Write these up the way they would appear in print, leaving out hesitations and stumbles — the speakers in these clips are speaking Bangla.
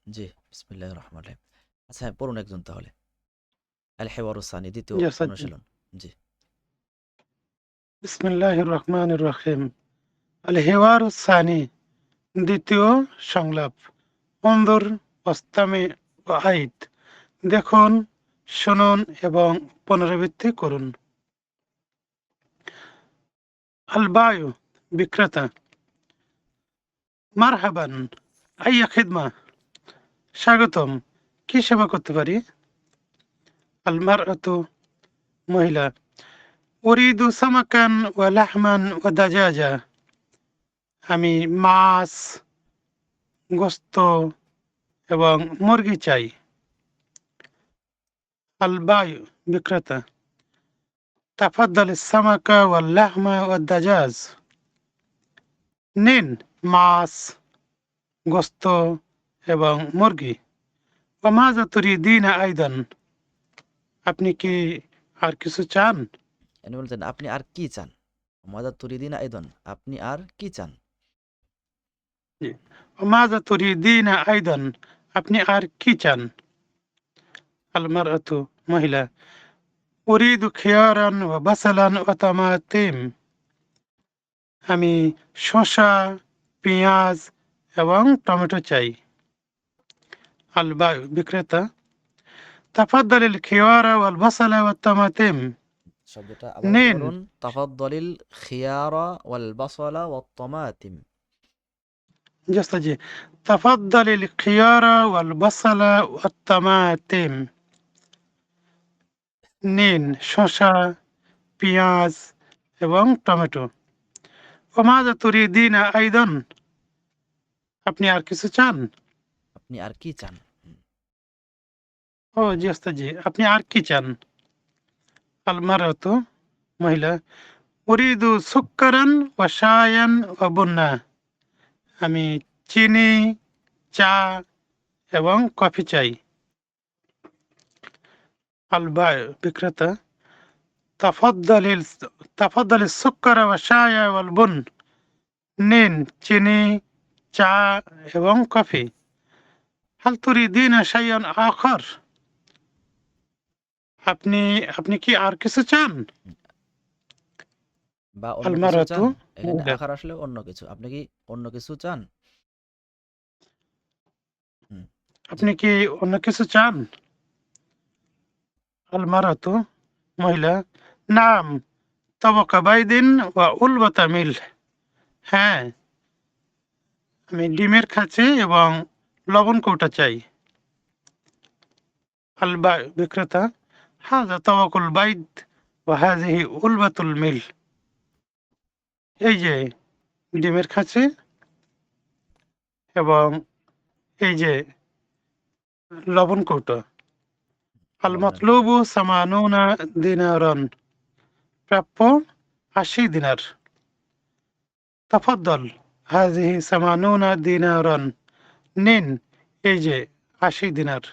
জি, বিসমিল্লাহির রহমানির রহিম। আচ্ছা হ্যাঁ, পড়ুন একজন তাহলে। আল হেওয়ারুস সানি দ্বিতীয় জি আচ্ছা জি। অনুশীলন। জি। বিসমিল্লাহির রহমানির রহিম। আল হিওয়ারু সানি, দ্বিতীয় সংলাপ। উনজুর ওয়াস্তামি ওয়া আইদ, দেখুন, শুনুন এবং পুনরাবৃত্তি করুন। আল বায়ু, বিক্রেতা। মারহাবান, আইয়া খিদমা, স্বাগতম, কি সেবা করতে পারি? আল মারআতু, মহিলা। উরিদু সামাকান ওয়া লাহমান ওয়া দাজাজা, আমি মাছ, গোস্ত এবং মুরগি চাই। আল বায়ু, বিক্রেতা। তাফাদ্দাল সামাকা ওয়াল লাহমা ওয়াদ দাজাজ, নিন মাছ, গোস্ত এবং মুরগি। ওমাজা তুরিদিনা আইদান, আপনি কি আর কিছু চান? উনি বলছেন আপনি আর কি চান? মাযা তুরিদিনা আইদান, আপনি আর কি চান? জি। ওমাজা তুরিদিনা আইদান, আপনি আর কি চান? আল মারআতু, মহিলা। উরিদু খিয়ারান ওয়া বাসালান ওয়া তামাতিম, আমি শসা, পেঁয়াজ এবং টমেটো চাই। আল বায়ু, বিক্রেতা। তাফাদ্দালিল খিয়ারা ওয়াল বাসালা ওয়াত তামাতিম, শব্দটা আবারও নিন। পড়ুন। তাফাদ্দালিল খিয়ারা ওয়াল বাসালা ওয়াত তামাতিম। জি ওস্তাদ জি। তাফাদ্দালিল খিয়ারা ওয়াল বাসালা ওয়াত তামাতিম, নিন শসা, পেঁয়াজ এবং টমেটো। ওমাজা তুরিদিনা আইদান, আপনি আর কিছু চান? আপনি আর কি চান? হুম, ও জি ওস্তাদ জি, আপনি আর কি চান? আল মারআতু, মহিলা। উরিদু সুক্কারান ওয়া শায়ান ওয়া বুন্না, আমি চিনি, চা এবং কফি চাই। আল বায়, বিক্রেতা। তাফাদ্দালিল তাফাদ্দালিল সুক্কার ওয়া শায়া ওয়াল বুন, নিন চিনি, চা এবং কফি। হাল তুরিদিনা শাইয়ান আখার, আপনি আপনি কি আর কিছু চান? হুম। বা অন্য আল কিছু মারআতু, চান? এখানে মহিলা। আখার আসলে অন্য কিছু। আপনি কি অন্য কিছু চান? হুম, জি। আপনি কি অন্য কিছু চান? আল মারআতু, মহিলা। নাম, তাবাকা বাইদিন ওয়া উলবাতা মিল, হ্যাঁ, আমি ডিমের খাঁচি এবং লবণ কৌটা চাই। আল বায়, বিক্রেতা। হাযা তাওয়াকুল বাইদ ওয়া হাযিহি উলবাতুল মিল, এই যে ডিমের খাঁচি এবং এই যে লবণ কৌটো। আল লবণের কৌটা। মাতলুবু সামানুনা দিনারান, প্রাপ্য ৮০ দিনার। তাফাদ্দল, হাযিহি সামানুনা দিনারান, নিন এই যে ৮০ দিনার।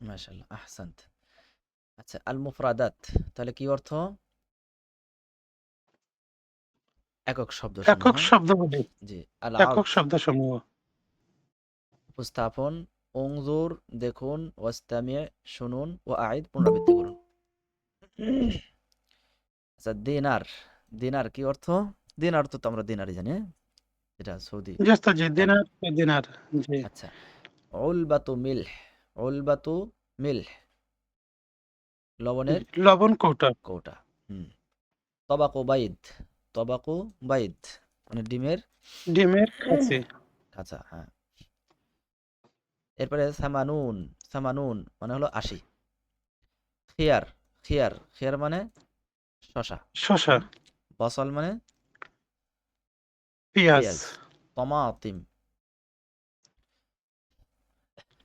মাশাআল্লাহ, আহসানত। আচ্ছা, আল মুফরাদাত তাহলে কি অর্থ? একক শব্দসমূহ। একক শব্দগুলি, জি। আল একক আরদ, শব্দসমূহ। উপস্থাপন। উনজুর, দেখুন। ওয়াস্তামি', শুনুন। ও আইদ, পুনরাবৃত্তি করুন। আচ্ছা, দিনার। দিনার কি অর্থ? দিনার অর্থ তো আমরা দিনারই জানি, হ্যাঁ? এটা সৌদি জি ওস্তাদ জি, টাকা। দিনার, দিনার। জি। আচ্ছা, উলবাতু মিলহ। উলবাতু মিলহ, লবণের লবণ কৌটা। কৌটা। হুম। তবাকু বাইদ। তবাকু বাইদ মানে ডিমের ডিমের খাঁচি। খাঁচা, হ্যাঁ। এরপরে সামানুন। সামানুন মানে হলো ৮০। খিয়ার। খিয়ার, খিয়ার মানে শশা। শসা, হুম। বসল মানে পেঁয়াজ, পেঁয়াজ। তমাতিম,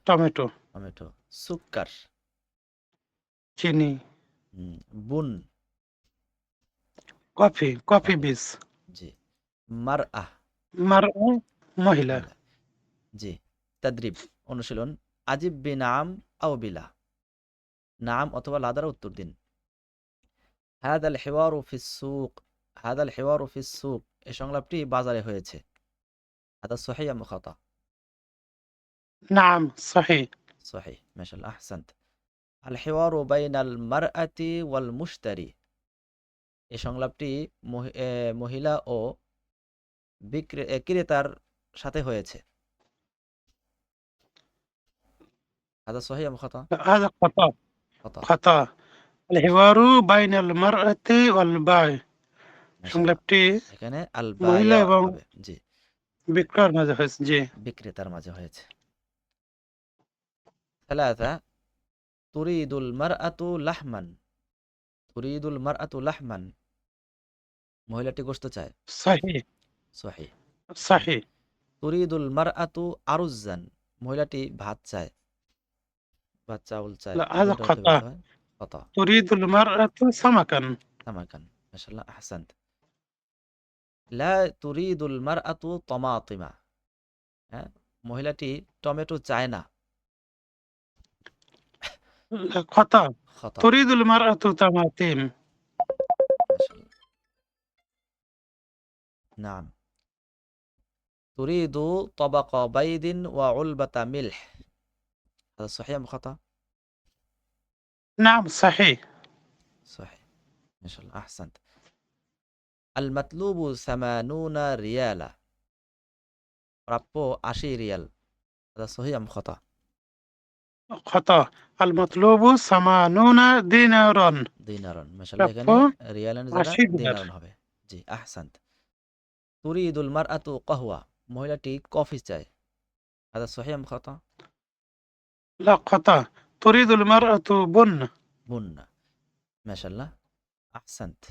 টমেটো, টমেটো। সুক্কার। চিনি, হুম। বুন, কফি, কফি কফি। বীজ। জি। মারআহ, মারআ, মহিলা। মহিলা। জি। তাদরিব, অনুশীলন। আজিব বিনাম আও বিলা, নাম অথবা লা দ্বারা উত্তর দিন। হাদাল হিওয়ারু ফিস সুক। হাদাল হিওয়ারু ফিস সুক, এই সংলাপটি বাজারে হয়েছে। হাদা সহিহ আম খাতা? نعم صحيح. صحيح মাশাআল্লাহ আহসান্ত আল হিওয়ারু বাইনাল মারআতি ওয়াল মুশতারি এই সংলাপটি মহিলা ও ক্রেতার সাথে হয়েছে هذا صحيح أم خطأ؟ لا، هذا خطأ. خطأ خطأ. الحوار بين المرأة والبائع মাশাআল্লাহ সংলাপটি এখানে আল মহিলা বায়া এবং হবে জি বিক্রয়ের মাঝে হয়েছে। জি। বিক্রেতার মাঝে হয়েছে ثلاثة تريد المرأة لحما تريد المرأة لحما মহিলাটি গোশত চায় صحيح. সহিহ صحيح. তুরিদুল মারআতু আরুজ্জান মহিলাটি ভাত চায় ভাত চাউল চায় لا، هذا দুইটাকে خطأ. বলতে হয় কত تريد المرأة سمكا. তামাকান মাশাআল্লাহ আহসান্ত লা তুরিদুল মারআতু তামাতিমা হ্যাঁ মহিলাটি টমেটো চায় না لا، خطأ. খতা تريد المرأة طماطم. মাশাআল্লাহ নাম তুরিদু তাবাকা বাইদিন ওয়া উলবাতা মিলহ هذا صحيح أم خطأ نعم صحيح. صحيح ما شاء الله أحسنت المطلوب 80 ريالا প্রাপ্য 80 রিয়াল هذا صحيح أم خطأ خطأ. المطلوب 80 دينارا. দিনারন মাশাআল্লাহ প্রাপ্য এখানে রিয়ালের জায়গা 80 দিনার। দিনারন হবে জি আহসান্ত তুরিদুল মারআতু কাহওয়া মহিলাটি কফি চায় هذا صحيح أم خطأ لا، خطأ. تريد المرأة بن. বুন মাশাআল্লাহ আহসান্ত